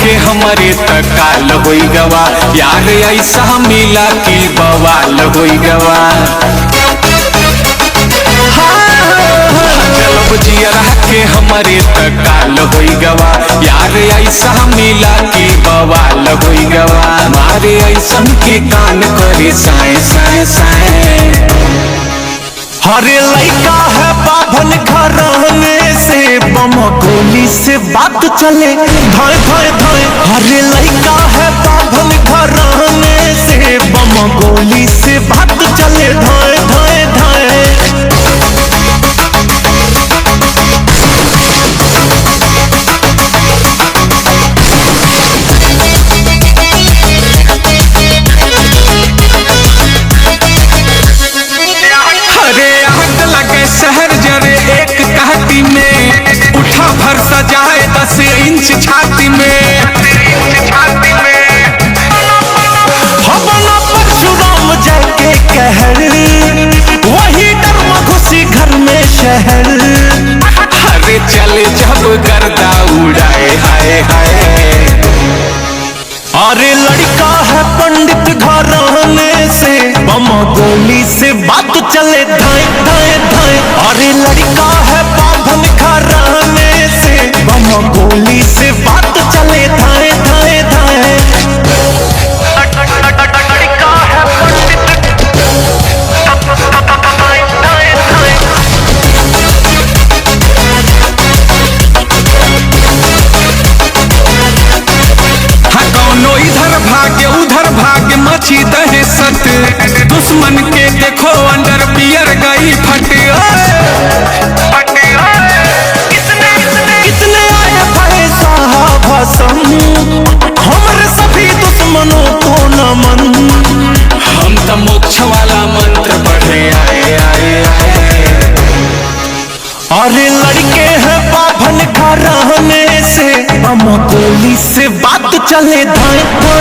के हमारे तकाल होई गवा यार ऐसा मिला कि बवाल होई गवा। जियरा के हमारे तकाल होई गवा यार ऐसा मिला कि बवाल होई गवा। मारे ऐसा के कान करे साए साए साए। हरे लड़का है बाभन घराने से बम गोली से बात चले धाए धाए धाए। हरे लड़का है बाभन घराने से बम गोली से बात चले धाए धाए धाए। शहर जरे एक कहती में उठा भर सजाए 10 इंच छाती में। हवना परशुराम जय के कहर वही डरमा घुसी घर में शहर। अरे चले जब गर्दा उड़ाए हाय हाय। अरे लड़का है पंडित घराने से बम गोली से बात चले धाए धाए धाए। अरे लड़का है बाभन घराने से बम गोली से बात चले धाए धाए धाए। लड़का है इधर भाग्य उधर भाग्य मची दहशत। दुश्मन के देखो अंडर पियर गई फट। कितने आए भय साहब हमारे सभी दुश्मनों को नमन। हम तो मोक्ष वाला मंत्र पढ़े आए आए आए। अरे लड़के हैं बाभन घराने से बम गोली से बात चले धाए धाए।